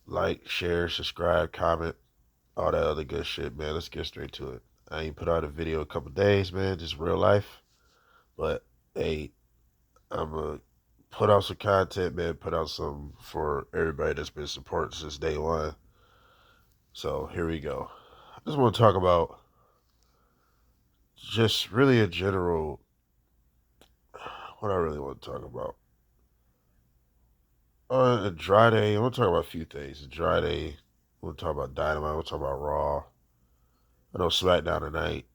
Like, share, subscribe, comment, all that other good shit, man. Let's get straight to it. I ain't put out a video a couple days, man. Just real life. But hey, I'm gonna put out some content, man. Put out some for everybody that's been supporting since day one. So here we go. I just want to talk about just really in general what I really want to talk about. A dry day. I want to talk about a few things. A dry day. I want to talk about Dynamite. I want to talk about Raw. I know SmackDown tonight.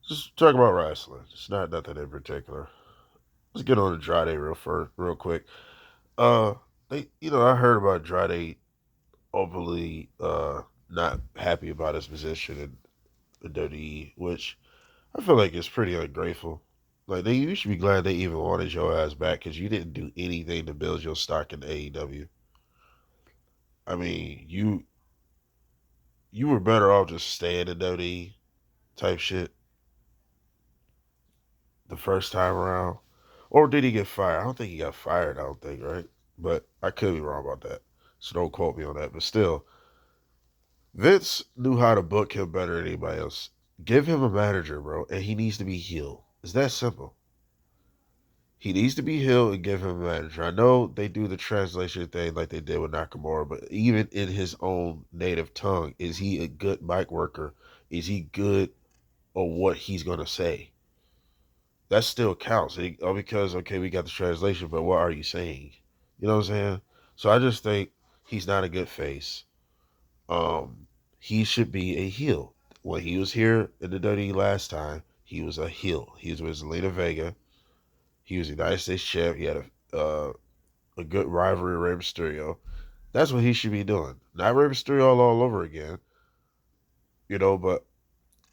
Just talk about wrestling. It's not nothing in particular. Let's get on to Dry Day real quick. Uh, I heard about Dry Day openly not happy about his position in the WWE, which I feel like is pretty ungrateful. Like you should be glad they even wanted your ass back because you didn't do anything to build your stock in AEW. I mean, you were better off just staying in WWE type shit the first time around. Or did he get fired? I don't think he got fired, I don't think, right? But I could be wrong about that. So don't quote me on that. But still, Vince knew how to book him better than anybody else. Give him a manager, bro, and he needs to be healed. It's that simple. He needs to be healed and give him a manager. I know they do the translation thing like they did with Nakamura, but even in his own native tongue, is he a good mic worker? Is he good on what he's going to say? That still counts. Because, okay, we got the translation, but what are you saying? You know what I'm saying? So I just think he's not a good face. Um, he should be a heel. When he was here in the WWE last time, he was a heel. He was with Zelina Vega. He was United States champ. He had a good rivalry with Rey Mysterio. That's what he should be doing. Not Rey Mysterio all over again, but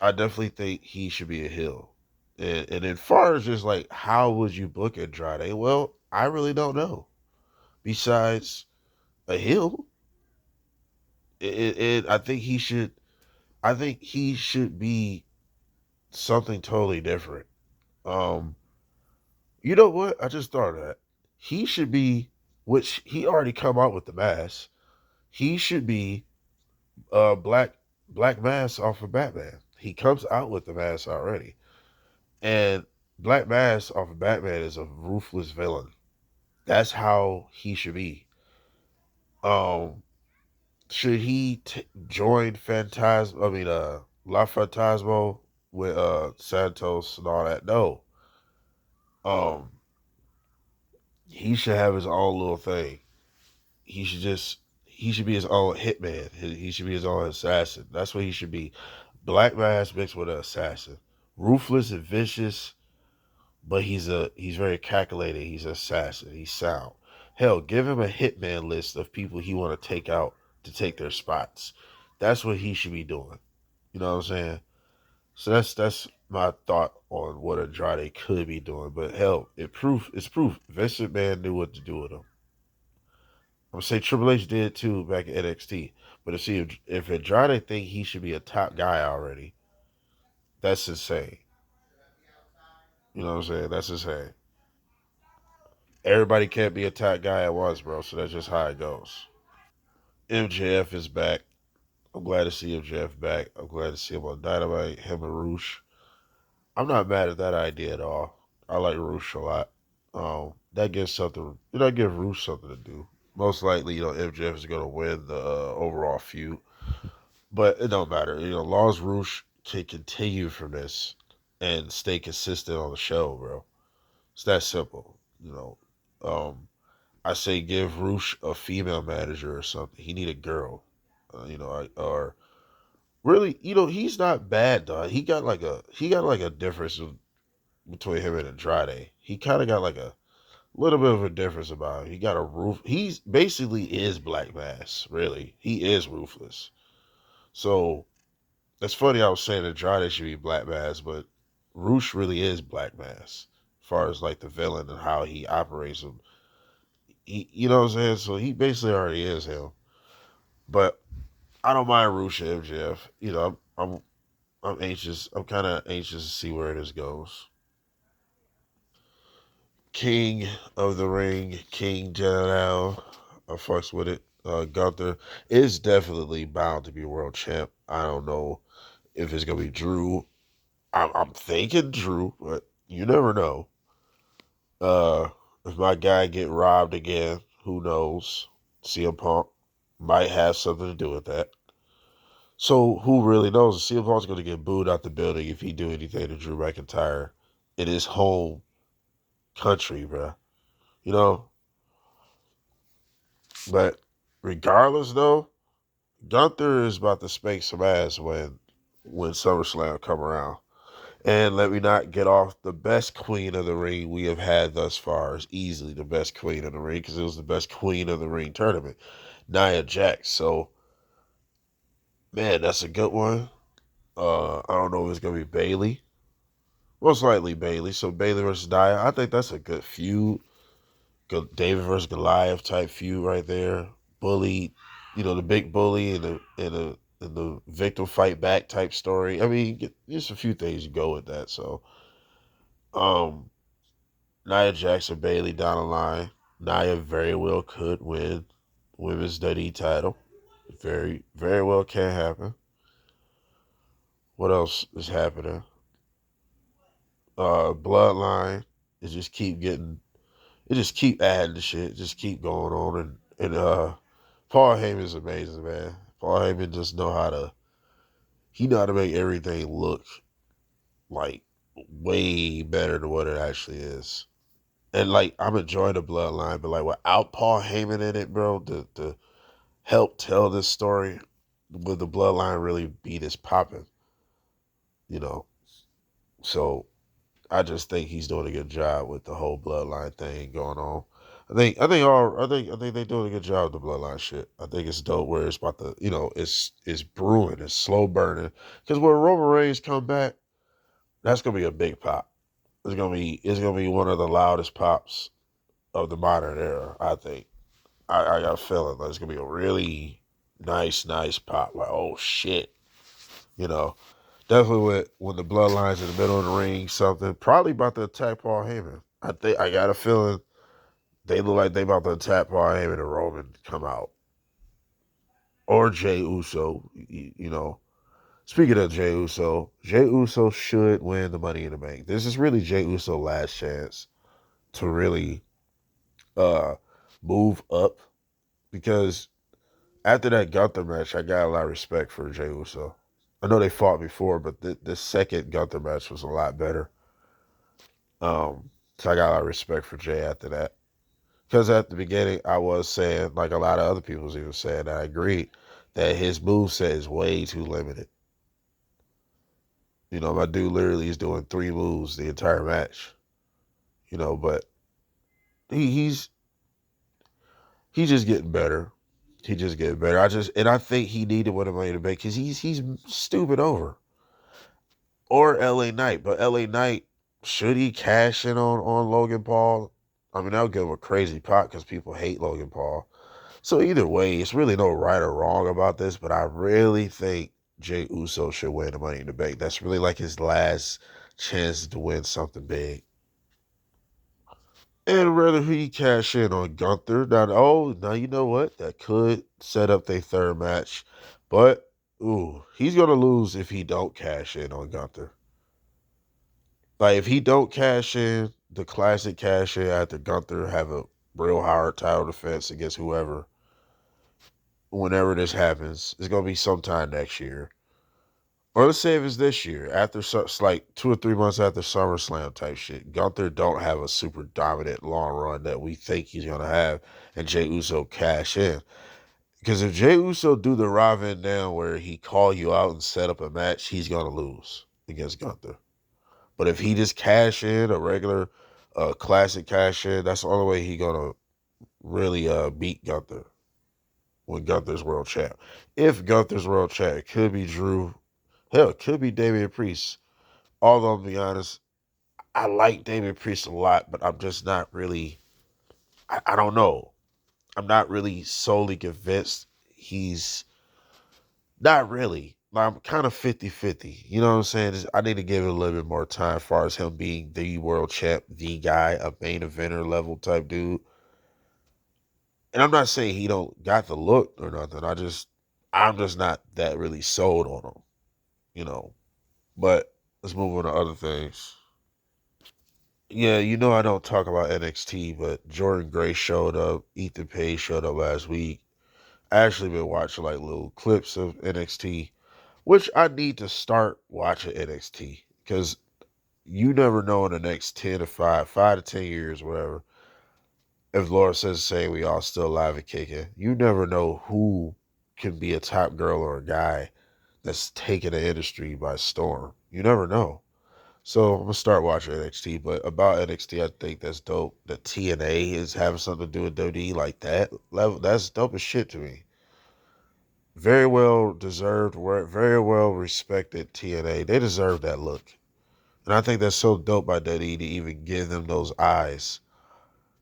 I definitely think he should be a heel. And as far as just like how would you book Andrade? Well, I really don't know. Besides a heel, I think he should. I think he should be something totally different. Um, you know what? I just thought of that. He should be, which he already come out with the mask. He should be Black Mass off of Batman. He comes out with the mask already, and Black Mass off of Batman is a ruthless villain. That's how he should be. Um, should he join Phantasm? I mean, La Phantasmo with Santos and all that? No. Um, he should have his own little thing. He should be his own hitman. He should be his own assassin. That's what he should be. Black Mass mixed with an assassin. Ruthless and vicious, but he's very calculated. He's an assassin. He's sound. Hell, give him a hitman list of people he want to take out to take their spots. That's what he should be doing. You know what I'm saying? So that's my thought on what Andrade could be doing. But hell, it's proof. Vince McMahon knew what to do with him. I'm gonna say Triple H did too back in NXT. But if Andrade think he should be a top guy already, that's insane. You know what I'm saying? That's insane. Everybody can't be a top guy at once, bro. So that's just how it goes. MJF is back. I'm glad to see MJF back. I'm glad to see him on Dynamite. Him and Roosh. I'm not mad at that idea at all. I like Roosh a lot. That gives something. Give Roosh something to do. Most likely, MJF is going to win the overall feud. But it don't matter. Lars Roosh can continue from this and stay consistent on the show, bro. It's that simple. I say give Roosh a female manager or something. He need a girl, or really, he's not bad though. He got like a difference between him and Andrade. He kind of got like a little bit of a difference about him. He got a roof. He's basically is Black Mass. Really, he is ruthless. So it's funny I was saying Andrade should be Black Mass, but Roosh really is Black Mass as far as like the villain and how he operates him. You know what I'm saying? So he basically already is him. But I don't mind Roosh and MJF. I'm anxious. I'm kind of anxious to see where this goes. King of the Ring, King General. I fucks with it. Gunther is definitely bound to be world champ. I don't know if it's gonna be Drew. I'm thinking Drew, but you never know. Uh, if my guy get robbed again, who knows? CM Punk might have something to do with that. So who really knows? CM Punk's going to get booed out the building if he do anything to Drew McIntyre in his home country, bro. You know, but regardless, though, Gunther is about to spank some ass when SummerSlam come around. And let me not get off the best queen of the ring we have had thus far is easily the best queen of the ring because it was the best queen of the ring tournament, Nia Jax. So, man, that's a good one. I don't know if it's gonna be Bailey. Most likely Bailey. So Bailey versus Nia. I think that's a good feud. Good David versus Goliath type feud right there. Bully, the big bully and the victim fight back type story. I mean, there's a few things you go with that. So, um, Nia Jackson Bailey down the line. Nia very well could win women's WWE title. Very, very well can happen. What else is happening? Bloodline is just keep getting it just keep adding to shit, just keep going on and Paul Heyman's amazing, man. Paul Heyman just know how to make everything look like way better than what it actually is. And like I'm enjoying the bloodline, but like without Paul Heyman in it, bro, the help tell this story, would the bloodline really be this popping, you know? So I just think he's doing a good job with the whole bloodline thing going on. I think they're doing a good job with the bloodline shit. I think it's dope where it's about to, it's brewing, it's slow burning. Because when Roman Reigns come back, that's gonna be a big pop. It's gonna be one of the loudest pops of the modern era. I think. I got a feeling like it's gonna be a really nice pop. Like, oh shit, you know. Definitely when the bloodlines in the middle of the ring, something probably about to attack Paul Heyman. I got a feeling they look like they about to attack Paul Heyman and Roman come out. Or Jay Uso, Speaking of Jay Uso should win the Money in the Bank. This is really Jay Uso's last chance to really uh move up because after that Gunther match, I got a lot of respect for Jay Uso. I know they fought before, but the second Gunther match was a lot better. So I got a lot of respect for Jay after that. Because at the beginning, I was saying, like a lot of other people was even saying, I agreed that his move set is way too limited. My dude literally is doing three moves the entire match. But he's he's just getting better. He just getting better. I think he needed what money to make because he's stupid over. Or LA Knight. But LA Knight, should he cash in on Logan Paul? I mean, that would give him a crazy pot because people hate Logan Paul. So either way, it's really no right or wrong about this, but I really think Jay Uso should win the Money in the Bank. That's really like his last chance to win something big. And rather he cash in on Gunther. Now you know what? That could set up their third match. But he's gonna lose if he don't cash in on Gunther. Like if he don't cash in, the classic cash in after Gunther have a real hard title defense against whoever, whenever this happens, it's gonna be sometime next year. Or let's say if it's this year, it's like 2 or 3 months after SummerSlam type shit. Gunther don't have a super dominant long run that we think he's gonna have, and Jey Uso cash in. Because if Jey Uso do the Raven down where he call you out and set up a match, he's gonna lose against Gunther. But if he just cash in a regular, classic cash in, that's the only way he gonna really beat Gunther when Gunther's world champ. If Gunther's world champ, it could be Drew. Hell, it could be Damian Priest. Although, to be honest, I like Damian Priest a lot, but I'm just not really, I don't know. I'm not really solely convinced he's, not really. Like, I'm kind of 50-50. You know what I'm saying? I need to give it a little bit more time as far as him being the world champ, the guy, a main eventer level type dude. And I'm not saying he don't got the look or nothing. I'm just not that really sold on him, you know. But let's move on to other things. Yeah, I don't talk about NXT, but Jordan Gray showed up. Ethan Page showed up last week. I actually been watching like little clips of NXT, which I need to start watching NXT because you never know in the next 10 to 5 to 10 years, whatever. If Laura says the same, we all still alive and kicking. You never know who can be a top girl or a guy that's taking the industry by storm. You never know. So I'm gonna start watching NXT. But about NXT, I think that's dope. That TNA is having something to do with WWE like that level. That's dope as shit to me. Very well deserved, very well respected TNA. They deserve that look, and I think that's so dope by WWE to even give them those eyes.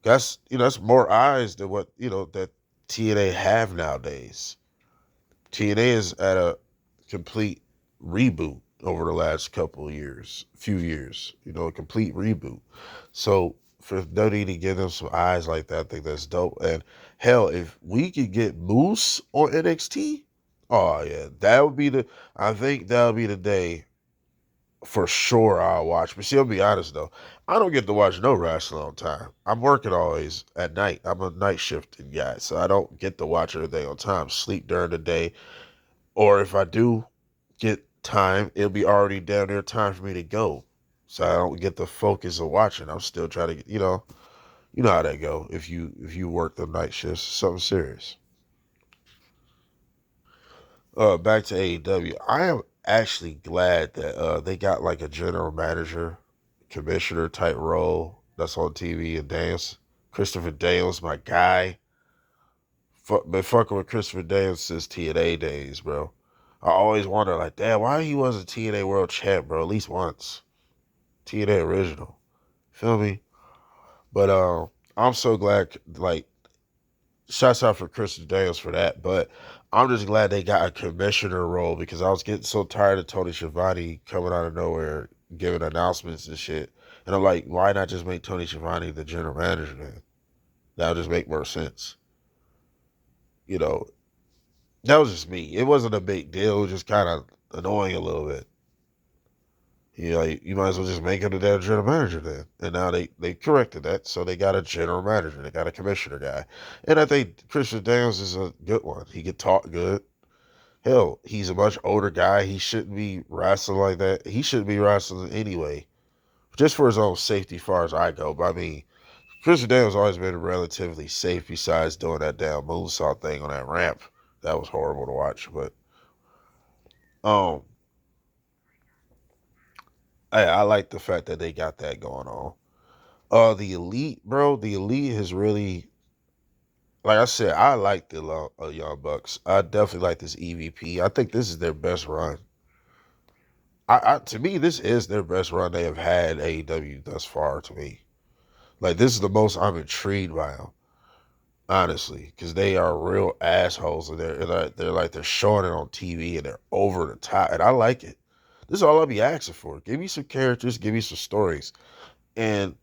That's more eyes than what that TNA have nowadays. TNA is at a complete reboot over the last couple of years, few years. A complete reboot. So for WWE to give them some eyes like that, I think that's dope. And hell, if we could get Moose on NXT, oh yeah, that would be the. I think that would be the day for sure I'll watch. But see, I'll be honest though, I don't get to watch no wrestling on time. I'm working always at night. I'm a night shifting guy, so I don't get to watch everything on time. Sleep during the day, or if I do get time, it'll be already down there time for me to go. So I don't get the focus of watching. I'm still trying to get, you know how that go. If you work the night shifts, something serious. Back to AEW. I am actually glad that they got like a general manager, commissioner type role that's on TV. And Daniels, Christopher Daniels, my guy. Been fucking with Christopher Daniels since TNA days, bro. I always wonder, like, damn, why he wasn't TNA World Champ, bro? At least once. TNA original. Feel me? But I'm so glad, like, shouts out for Christopher Daniels for that. But I'm just glad they got a commissioner role because I was getting so tired of Tony Schiavone coming out of nowhere, giving announcements and shit. And I'm like, why not just make Tony Schiavone the general manager then? That would just make more sense. You know, that was just me. It wasn't a big deal. It was just kind of annoying a little bit. You might as well just make him the damn general manager then. And now they corrected that, so they got a general manager. They got a commissioner guy. And I think Christian Daniels is a good one. He can talk good. Hell, he's a much older guy. He shouldn't be wrestling like that. He shouldn't be wrestling anyway. Just for his own safety, as far as I go. But I mean, Christian Daniels always been relatively safe besides doing that damn moonsault thing on that ramp. That was horrible to watch. But um I like the fact that they got that going on. The Elite, bro. The Elite has really, like I said, I like the Young Bucks. I definitely like this EVP. I think this is their best run. To me, this is their best run they have had AEW thus far. To me, like this is the most I'm intrigued by them, honestly, because they are real assholes and they're showing it on TV and they're over the top, and I like it. This is all I'll be asking for. Give me some characters, give me some stories, and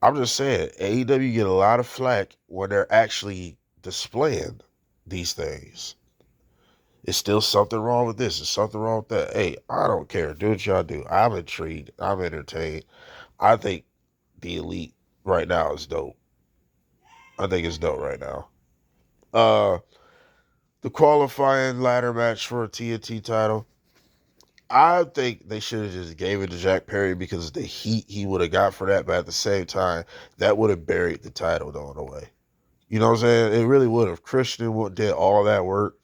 I'm just saying, AEW get a lot of flack when they're actually displaying these things. It's still something wrong with this. There's something wrong with that. Hey, I don't care. Do what y'all do. I'm intrigued. I'm entertained. I think the Elite right now is dope. I think it's dope right now. Uh, the qualifying ladder match for a TNT title. I think they should have just gave it to Jack Perry because the heat he would have got for that, but at the same time, that would have buried the title though in a way. You know what I'm saying? It really would have. Christian did all that work.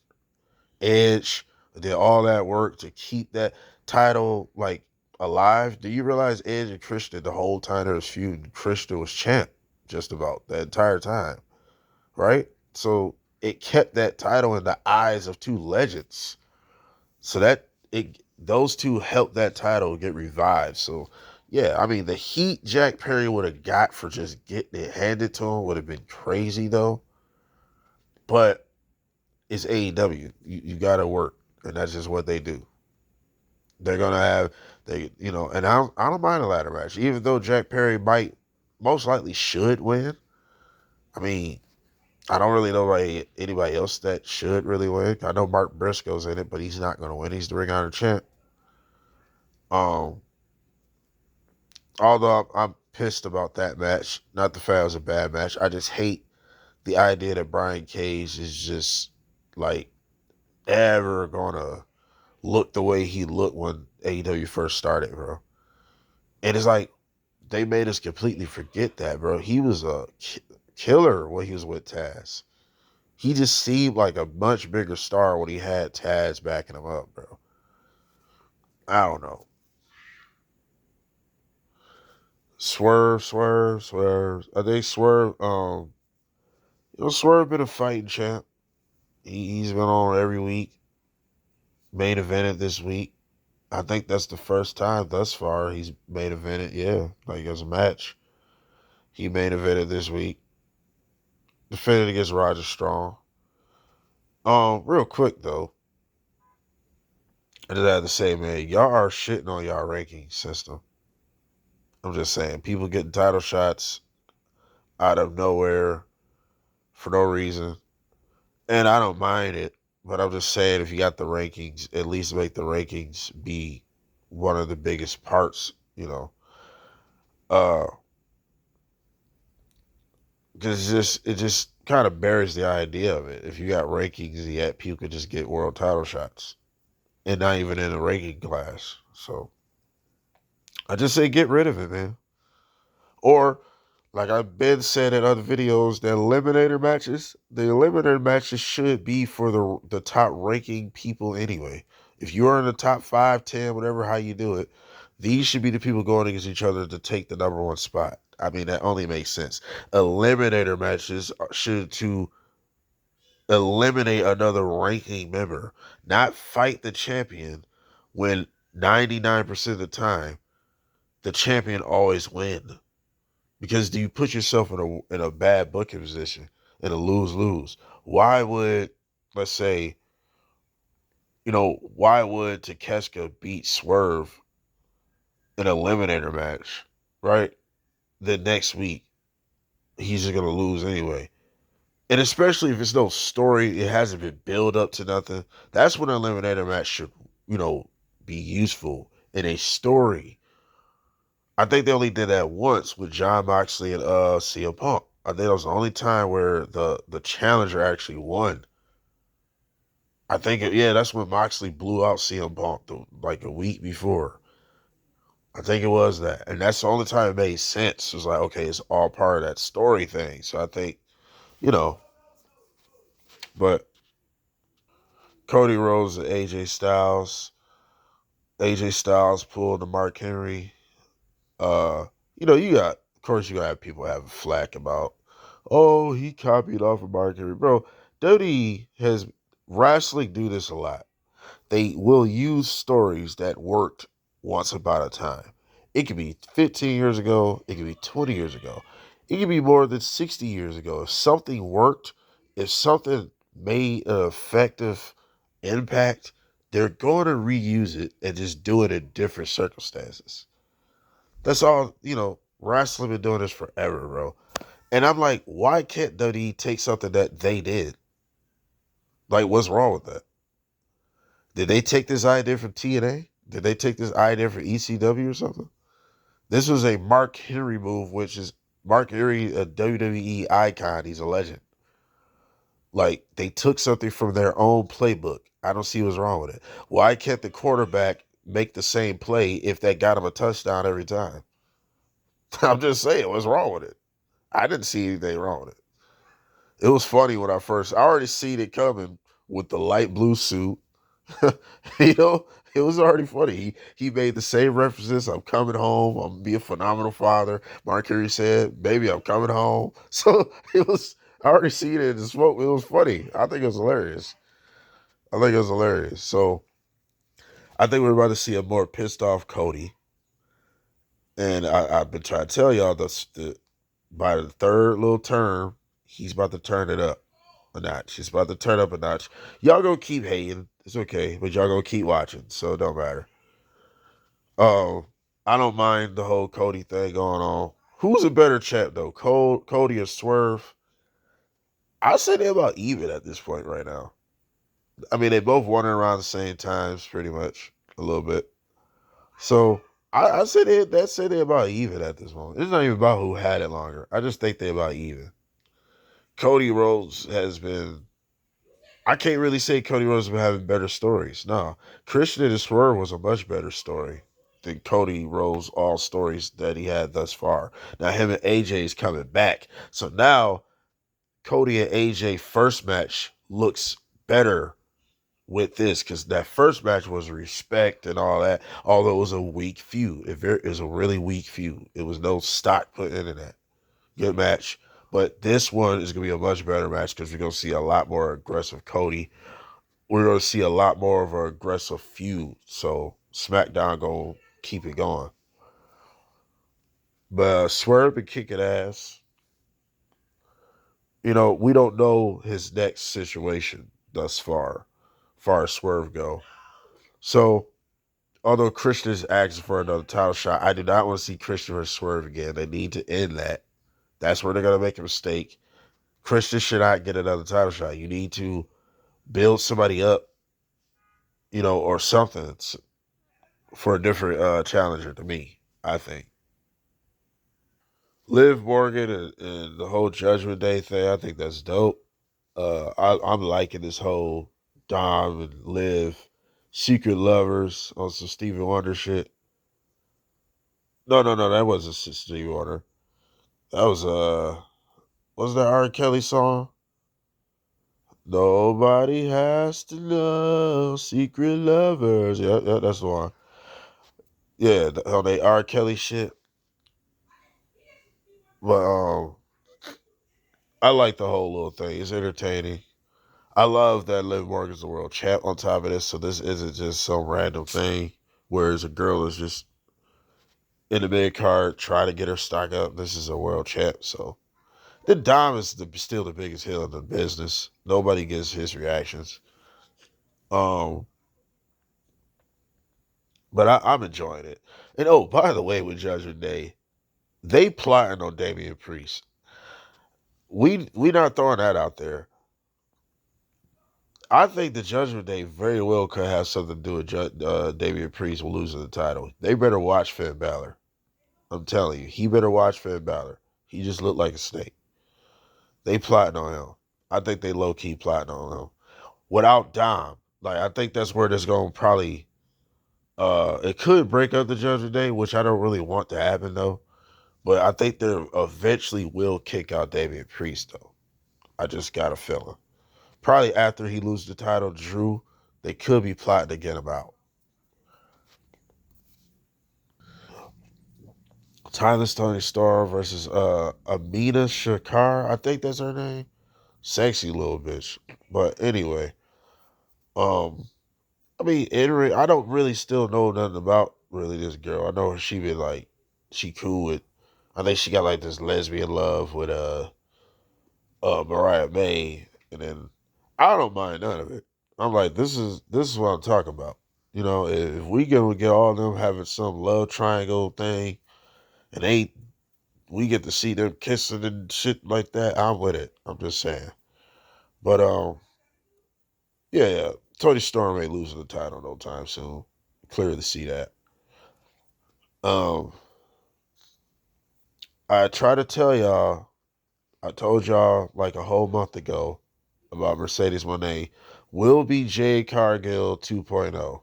Edge did all that work to keep that title like alive. Do you realize Edge and Christian the whole time there was feud, Christian was champ just about the entire time, right? So it kept that title in the eyes of two legends. So that it those two helped that title get revived. So yeah, I mean the heat Jack Perry would have got for just getting it handed to him would have been crazy though. But it's AEW. You got to work, and that's just what they do. They're gonna have and I don't mind a ladder match, even though Jack Perry might most likely should win. I mean, I don't really know anybody else that should really win. I know Mark Briscoe's in it, but he's not going to win. He's the Ring Honor champ. Um, although I'm pissed about that match. Not the fact it was a bad match. I just hate the idea that Brian Cage is just like ever gonna look the way he looked when AEW first started, bro. And it's like they made us completely forget that, bro. He was a killer when he was with Taz. He just seemed like a much bigger star when he had Taz backing him up, bro. I don't know. Swerve. I think Swerve, Swerve been a fighting champ. He's been on every week. Main evented this week. I think that's the first time thus far he's main evented. Yeah, like as a match. He main evented this week. Defended against Roger Strong. Real quick though, I just had to say, man, y'all are shitting on y'all ranking system. I'm just saying, people getting title shots out of nowhere for no reason. And I don't mind it, but I'm just saying if you got the rankings, at least make the rankings be one of the biggest parts, you know. Uh because it just kind of buries the idea of it. If you got rankings, yet people could just get world title shots and not even in a ranking class. So I just say get rid of it, man. Or like I've been said in other videos, the eliminator matches should be for the top ranking people anyway. If you're in the top 5, 10, whatever how you do it, these should be the people going against each other to take the number one spot. I mean, that only makes sense. Eliminator matches should to eliminate another ranking member, not fight the champion when 99% of the time the champion always wins. Because do you put yourself in a bad booking position in a lose-lose? Why would, let's say, why would Takeshita beat Swerve in an eliminator match, right? Then next week he's just gonna lose anyway. And especially if it's no story, it hasn't been built up to nothing. That's when an eliminator match should, be useful in a story. I think they only did that once with John Moxley and CM Punk. I think that was the only time where the challenger actually won. I think yeah, that's when Moxley blew out CM Punk like a week before. I think it was that, and that's the only time it made sense. It was like, okay, it's all part of that story thing. So I think, you know, but Cody Rhodes and AJ Styles. AJ Styles pulled the Mark Henry. Of course, you gotta have people having flack about, oh, he copied off of Mark Henry. Bro, WWE has, wrestling do this a lot. They will use stories that worked once upon a time. It could be 15 years ago, it could be 20 years ago, it could be more than 60 years ago. If something worked, if something made an effective impact, they're going to reuse it and just do it in different circumstances. That's all, wrestling been doing this forever, bro. And I'm like, why can't WWE take something that they did? Like, what's wrong with that? Did they take this idea from TNA? Did they take this idea from ECW or something? This was a Mark Henry move, which is Mark Henry, a WWE icon. He's a legend. Like, they took something from their own playbook. I don't see what's wrong with it. Why can't the quarterback make the same play if that got him a touchdown every time? I'm just saying, what's wrong with it? I didn't see anything wrong with it. It was funny when I already seen it coming with the light blue suit. It was already funny. He made the same references. I'm coming home. I'm gonna be a phenomenal father. Mark Henry said, "Baby, I'm coming home." So it was. I already seen it in the smoke. It was funny. I think it was hilarious. So I think we're about to see a more pissed off Cody. And I've been trying to tell y'all by the third little term, he's about to turn it up a notch. He's about to turn up a notch. Y'all gonna keep hating. It's okay, but y'all gonna keep watching, so it don't matter. Oh, I don't mind the whole Cody thing going on. Who's a better champ though, Cody or Swerve? I say they're about even at this point right now. I mean, they both won around the same times, pretty much a little bit. So I say that say they're about even at this moment. It's not even about who had it longer. I just think they're about even. Cody Rhodes has been. I can't really say Cody Rhodes has been having better stories. No, Christian and Swerve was a much better story than Cody Rhodes' all stories that he had thus far. Now him and AJ is coming back, so now Cody and AJ first match looks better with this because that first match was respect and all that. Although it was a weak feud, it was a really weak feud. It was no stock put into that. Good match, but this one is gonna be a much better match because we're gonna see a lot more aggressive Cody. We're gonna see a lot more of an aggressive feud. So SmackDown gonna keep it going. But Swerve been kicking ass. We don't know his next situation thus far as Swerve go. So although Christian is asking for another title shot, I do not want to see Christian versus Swerve again. They need to end that. That's where they're gonna make a mistake. Christian should not get another title shot. You need to build somebody up, or something for a different challenger. To me, I think Liv Morgan and the whole Judgment Day thing. I think that's dope. I'm liking this whole Dom and Liv secret lovers on some Stevie Wonder shit. No, no, no, that wasn't Stevie Wonder. That was that R. Kelly song? Nobody has to know secret lovers. Yeah, yeah, that's the one. Yeah, on they R. Kelly shit. But I like the whole little thing. It's entertaining. I love that Liv Morgan's the world champ on top of this, so this isn't just some random thing. Whereas a girl is just in the mid card trying to get her stock up. This is a world champ, so the Dom is still the biggest heel in the business. Nobody gets his reactions. Um, but I'm enjoying it. And oh, by the way, with Judgment Day, they plotting on Damian Priest. We not throwing that out there. I think the Judgment Day very well could have something to do with Damian Priest losing the title. They better watch Finn Balor. I'm telling you, he better watch Finn Balor. He just looked like a snake. They plotting on him. I think they low key plotting on him. Without Dom, like I think that's where this going to probably. It could break up the Judgment Day, which I don't really want to happen though. But I think they eventually will kick out Damian Priest though. I just got a feeling. Probably after he loses the title, Drew, they could be plotting to get him out. Tyler Stoney Star versus Amina Shakar. I think that's her name. Sexy little bitch. But anyway, um, I mean, I don't really still know nothing about really this girl. I know she been like, she cool with. I think she got like this lesbian love with Mariah May, and then I don't mind none of it. I'm like, this is what I'm talking about. If we gonna get all of them having some love triangle thing, and we get to see them kissing and shit like that, I'm with it. I'm just saying. But yeah, yeah. Tony Storm ain't losing the title no time soon. Clearly see that. Um, I try to tell y'all. I told y'all like a whole month ago about Mercedes Moné will be Jade Cargill 2.0.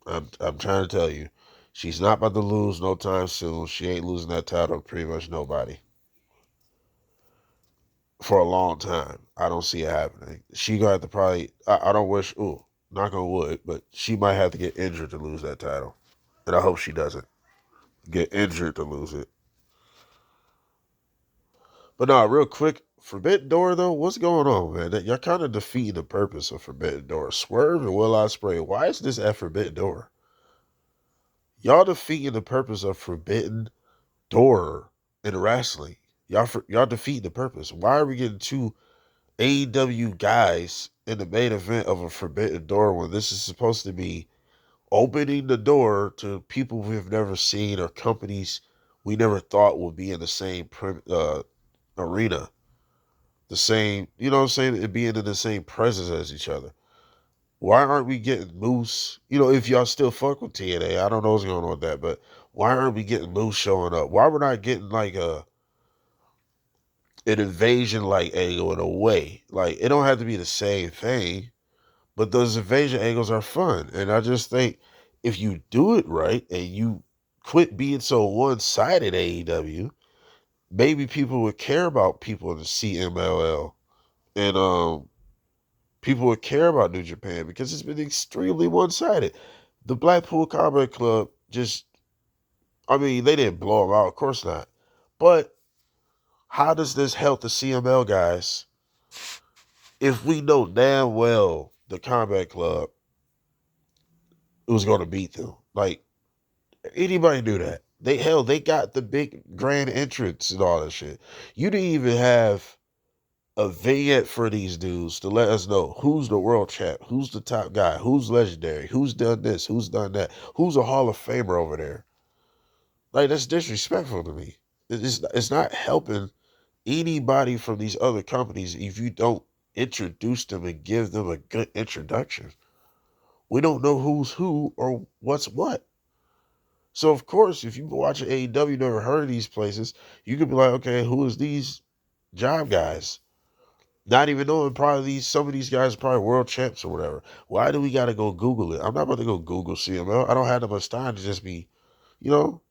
I'm trying to tell you, she's not about to lose no time soon. She ain't losing that title to pretty much nobody for a long time. I don't see it happening. She gonna have to probably. I don't wish. Ooh, knock on wood, but she might have to get injured to lose that title, and I hope she doesn't get injured to lose it. But no, real quick, Forbidden Door though, what's going on, man? Y'all kind of defeating the purpose of Forbidden Door. Swerve and Will Ospreay. Why is this at Forbidden Door? Y'all defeating the purpose of Forbidden Door in wrestling. Y'all defeating the purpose. Why are we getting two AEW guys in the main event of a Forbidden Door when this is supposed to be opening the door to people we've never seen or companies we never thought would be in the same arena? the same, you know what I'm saying, it being in the same presence as each other. Why aren't we getting Moose? You know, if y'all still fuck with TNA, I don't know what's going on with that, but why aren't we getting Moose showing up? Why we're not getting like an invasion like angle in a way? Like it don't have to be the same thing, but those invasion angles are fun. And I just think if you do it right and you quit being so one sided AEW, maybe people would care about people in the CMLL and people would care about New Japan because it's been extremely one sided. The Blackpool Combat Club just, I mean, they didn't blow them out, of course not. But how does this help the CML guys if we know damn well the Combat Club was going to beat them? Like, anybody knew that. They got the big grand entrance and all that shit. You didn't even have a vignette for these dudes to let us know who's the world champ, who's the top guy, who's legendary, who's done this, who's done that, who's a Hall of Famer over there. Like that's disrespectful to me. It's not helping anybody from these other companies if you don't introduce them and give them a good introduction. We don't know who's who or what's what. So of course, if you've been watching AEW, never heard of these places, you could be like, okay, who is these job guys? Not even knowing probably some of these guys are probably world champs or whatever. Why do we gotta go Google it? I'm not about to go Google CML. I don't have that much time to just be, you know,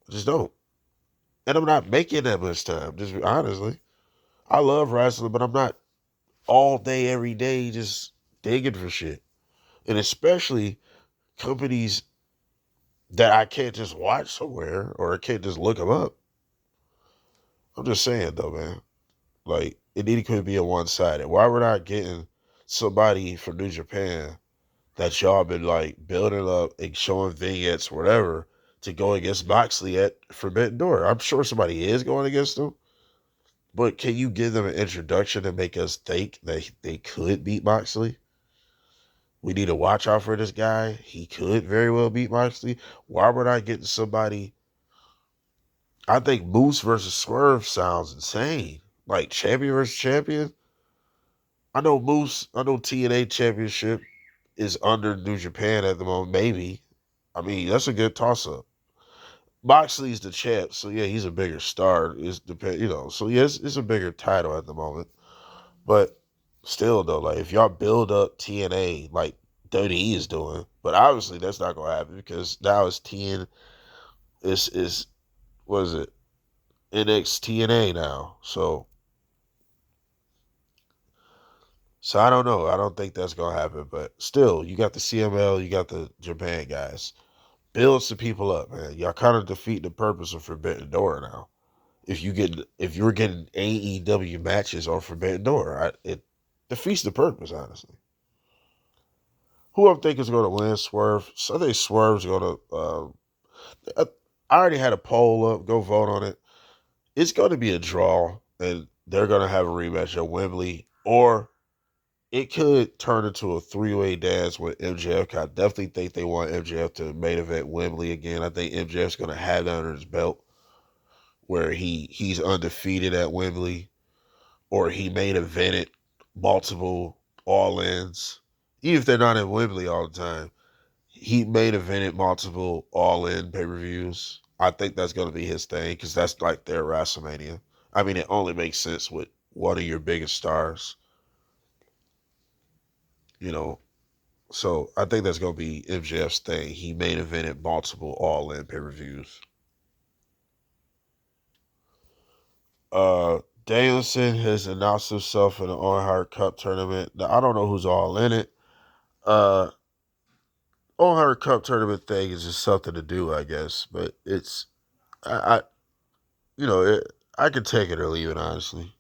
I just don't. And I'm not making that much time, just honestly. I love wrestling, but I'm not all day, every day just digging for shit. And especially companies that I can't just watch somewhere or I can't just look them up. I'm just saying though, man. Like it needed to be a one sided. Why we're not getting somebody from New Japan that y'all been like building up and showing vignettes, whatever, to go against Moxley at Forbidden Door? I'm sure somebody is going against him, but can you give them an introduction and make us think that they could beat Moxley? We need to watch out for this guy. He could very well beat Moxley. Why we're not getting somebody? I think Moose versus Swerve sounds insane. Like champion versus champion. I know Moose. I know TNA Championship is under New Japan at the moment. Maybe. I mean, that's a good toss up. Moxley's the champ, so yeah, he's a bigger star. It's depend, you know. So yes, it's a bigger title at the moment. But still, though, like if y'all build up TNA like WWE is doing, but obviously that's not gonna happen because now it's TN. Is what is it? NXTNA now. So I don't know. I don't think that's gonna happen. But still, you got the CML, you got the Japan guys. Build some people up, man. Y'all kind of defeat the purpose of Forbidden Door now. If you're getting AEW matches on Forbidden Door, it defeats the purpose, honestly. Who I think is going to win? Swerve. So I think Swerve's going to. I already had a poll up. Go vote on it. It's going to be a draw, and they're going to have a rematch at Wembley, or it could turn into a three-way dance with MJF. I definitely think they want MJF to main event Wembley again. I think MJF's going to have that under his belt, where he's undefeated at Wembley, or he main evented multiple all-ins. Even if they're not in Wembley all the time, he main evented multiple all-in pay-per-views. I think that's going to be his thing because that's like their WrestleMania. I mean, it only makes sense with one of your biggest stars, you know. So I think that's going to be MJF's thing. He main evented multiple all-in pay-per-views. Danielson has announced himself in the Owen Hart Cup tournament. Now, I don't know who's all in it. Owen Hart Cup tournament thing is just something to do, I guess. But it's I you know, I could take it or leave it, honestly.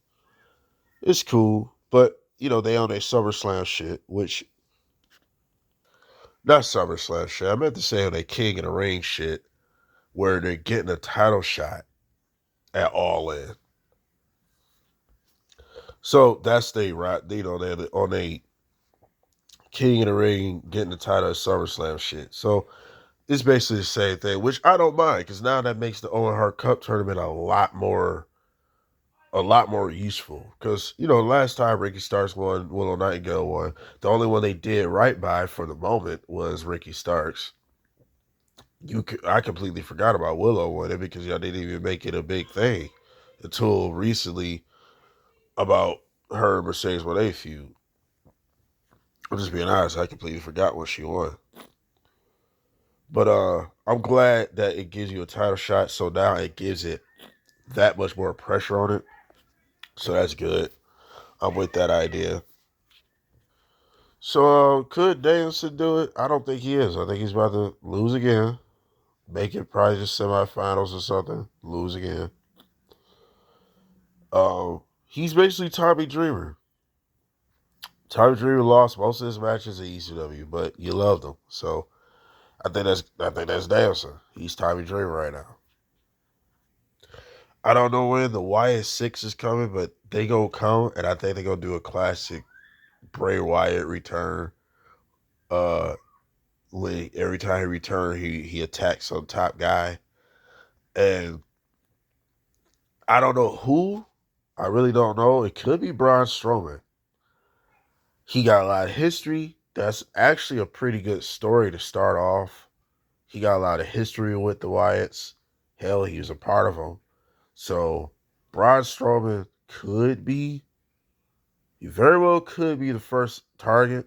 It's cool, but, you know, they own a SummerSlam shit, which, not SummerSlam shit, I meant to say on a King of the Ring shit, where they're getting a title shot at All In. So that's they, right, you know, they're on a King of the Ring getting the title at SummerSlam shit. So it's basically the same thing, which I don't mind, because now that makes the Owen Hart Cup tournament a lot more a lot more useful because last time Ricky Starks won, Willow Nightingale won. The only one they did right by for the moment was Ricky Starks. I completely forgot about Willow winning because y'all didn't even make it a big thing until recently about her and Mercedes Moné feud. I'm just being honest, I completely forgot when she won. But I'm glad that it gives you a title shot, so now it gives it that much more pressure on it. So that's good. I'm with that idea. So could Danielson do it? I don't think he is. I think he's about to lose again. Make it probably just semifinals or something. Lose again. He's basically Tommy Dreamer. Tommy Dreamer lost most of his matches at ECW, but you loved him. So I think that's Danielson. He's Tommy Dreamer right now. I don't know when the Wyatt 6 is coming, but they gonna come, and I think they gonna do a classic Bray Wyatt return. Uh, when every time he return, he attacks some top guy, and I don't know who. I really don't know. It could be Braun Strowman. He got a lot of history. That's actually a pretty good story to start off. He got a lot of history with the Wyatts. Hell, he was a part of them. So Braun Strowman could be, he very well could be the first target.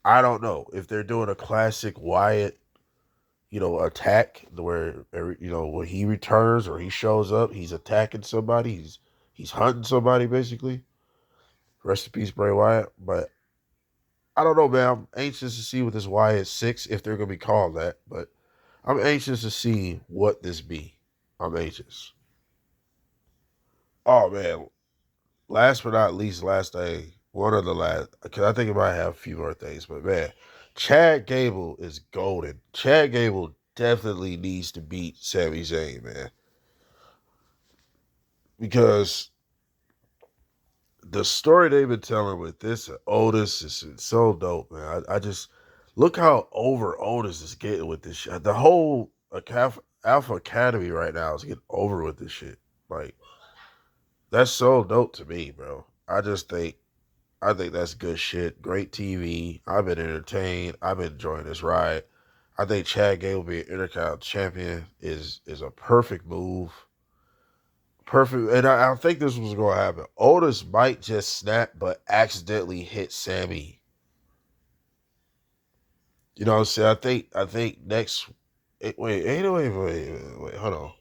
I don't know if they're doing a classic Wyatt, attack where when he returns or he shows up, he's attacking somebody. He's hunting somebody basically. Rest in peace, Bray Wyatt. But I don't know, man. I'm anxious to see what this Wyatt 6, if they're gonna be called that. But I'm anxious to see what this be. I'm anxious. Oh man, last but not least, last thing, one of the last, because I think it might have a few more things, but man, Chad Gable is golden. Chad Gable definitely needs to beat Sami Zayn, man, because the story they've been telling with this Otis is so dope, man. I just look how over Otis is getting with this shit. The whole Alpha Academy right now is getting over with this shit. Like that's so dope to me, bro. I think that's good shit. Great TV. I've been entertained. I've been enjoying this ride. I think Chad Gable being Intercontinental Champion is a perfect move. Perfect, and I think this was going to happen. Otis might just snap, but accidentally hit Sammy. You know what I'm saying? I think next. Wait, hold on.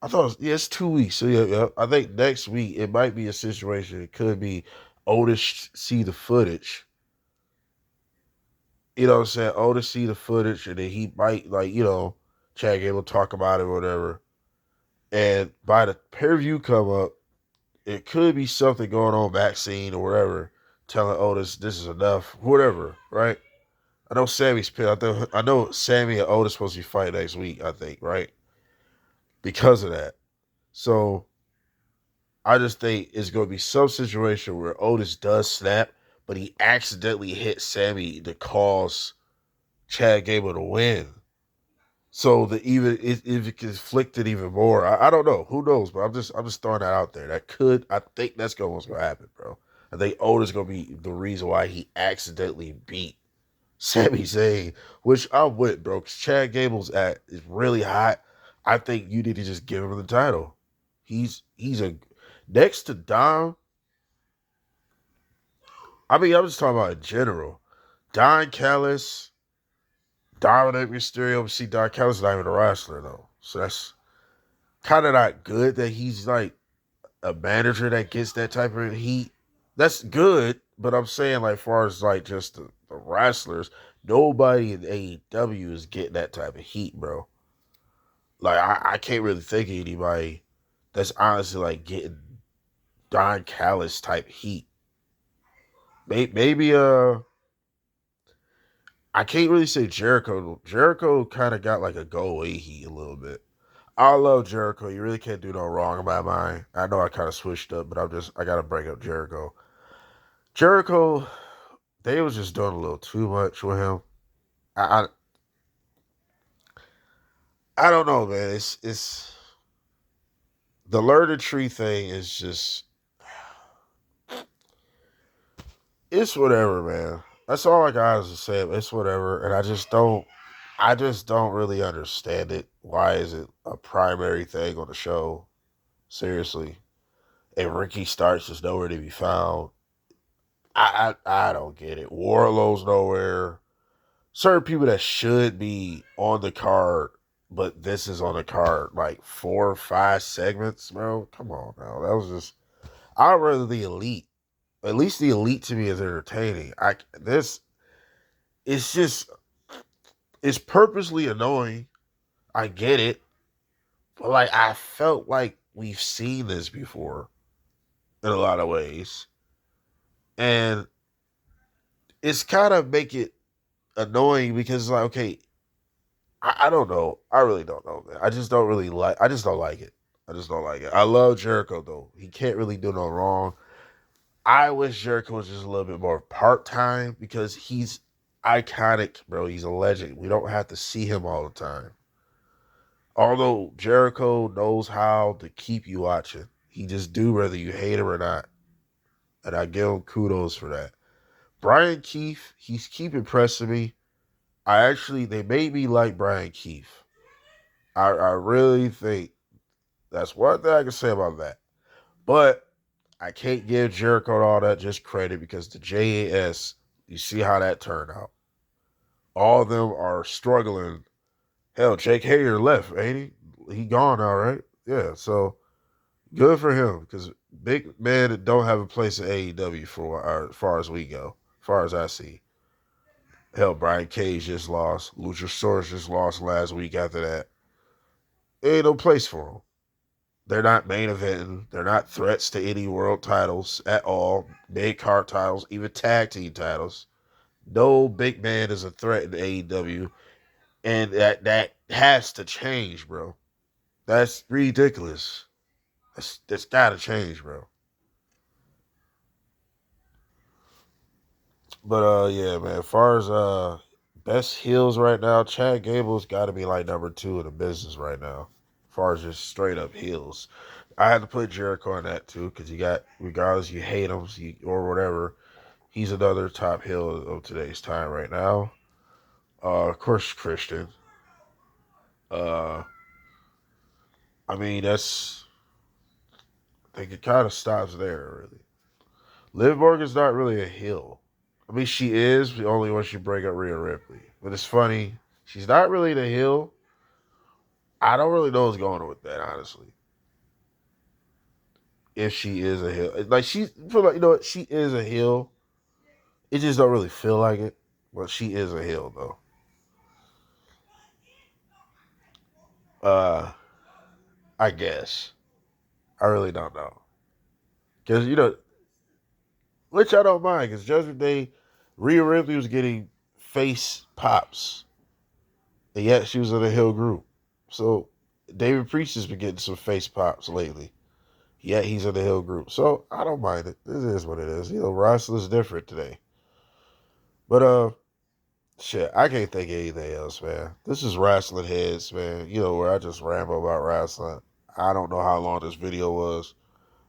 I thought yeah, it's 2 weeks. So yeah. I think next week it might be a situation. It could be Otis see the footage. You know what I'm saying? Otis see the footage, and then he might Chad Gable talk about it or whatever. And by the pay-per-view come up, it could be something going on back scene or wherever, telling Otis this is enough, whatever, right? I know Sammy's pissed. I know Sammy and Otis supposed to be fighting next week, I think, right? Because of that. So I just think it's going to be some situation where Otis does snap, but he accidentally hits Sammy to cause Chad Gable to win. So the even if it conflicted even more, I don't know. Who knows? But I'm just throwing that out there. I think that's what's gonna happen, bro. I think Otis gonna be the reason why he accidentally beat Sami Zayn, which I'm with, bro. 'Cause Chad Gable's is really hot. I think you need to just give him the title. He's a next to Dom. I mean, I'm just talking about in general. Don Callis, Dominic Mysterio. See, Don Callis is not even a wrestler though, so that's kind of not good that he's like a manager that gets that type of heat. That's good, but I'm saying like far as like just the wrestlers, nobody in AEW is getting that type of heat, bro. Like I can't really think of anybody that's honestly like getting Don Callis type heat. Maybe I can't really say Jericho. Jericho kind of got like a go away heat a little bit. I love Jericho. You really can't do no wrong in my mind. I know I kind of switched up, but I gotta bring up Jericho. Jericho, they was just doing a little too much with him. I I don't know, man. It's the learning tree thing is just, it's whatever, man. That's all I got is to say. It's whatever, and I just don't really understand it. Why is it a primary thing on the show? Seriously, and Ricky Starks is nowhere to be found. I don't get it. Warlow's nowhere. Certain people that should be on the card, but this is on the card like 4 or 5 segments, bro. Come on now. That was just, I'd rather the elite. At least the elite to me is entertaining. This it's just, it's purposely annoying. I get it. But like I felt like we've seen this before in a lot of ways. And it's kind of make it annoying because like, okay, I don't know. I really don't know, man. I just don't like it. I just don't like it. I love Jericho though. He can't really do no wrong. I wish Jericho was just a little bit more part time because he's iconic, bro. He's a legend. We don't have to see him all the time. Although Jericho knows how to keep you watching. He just do whether you hate him or not. And I give him kudos for that. Brian Keith, he's keep impressing me. They made me like Brian Keith. I really think that's one thing I can say about that. But I can't give Jericho all that just credit because the JAS, you see how that turned out. All of them are struggling. Hell, Jake Hager left, ain't he? He gone now, right? Yeah, so good for him because big men don't have a place in AEW as far as we go, as far as I see. Hell, Brian Cage just lost. Luchasaurus just lost last week after that. There ain't no place for them. They're not main eventing. They're not threats to any world titles at all. Mid card titles, even tag team titles. No big man is a threat in AEW. And that has to change, bro. That's ridiculous. That's gotta change, bro. But yeah, man. As far as best heels right now, Chad Gable's got to be like number 2 in the business right now. As far as just straight up heels, I had to put Jericho in that too because you got, regardless you hate him or whatever, he's another top heel of today's time right now. Of course, Christian. Uh, I mean I think it kind of stops there really. Liv Morgan's not really a heel. I mean, she is only when she break up Rhea Ripley. But it's funny, she's not really the heel. I don't really know what's going on with that, honestly. If she is a heel, like you know what, she is a heel. It just don't really feel like it, but she is a heel though. Uh, I guess I really don't know because which I don't mind because Judgment Day, Rhea Ripley was getting face pops, and yet she was in a heel group. So David Priest has been getting some face pops lately. Yet he's in the heel group. So I don't mind it. This is what it is. Wrestling's different today. But shit, I can't think of anything else, man. This is Wrestling Heads, man. Where I just ramble about wrestling. I don't know how long this video was.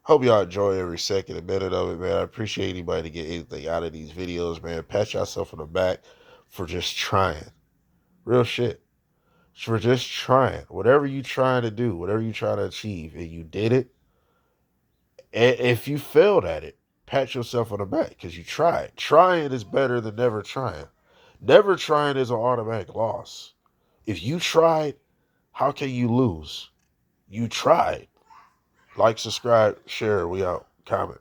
Hope y'all enjoy every second and minute of it, man. I appreciate anybody to get anything out of these videos, man. Pat yourself on the back for just trying. Real shit. For just trying. Whatever you trying to do, whatever you trying to achieve, and you did it. And if you failed at it, pat yourself on the back because you tried. Trying is better than never trying. Never trying is an automatic loss. If you tried, how can you lose? You tried. Like, subscribe, share. We out. Comment.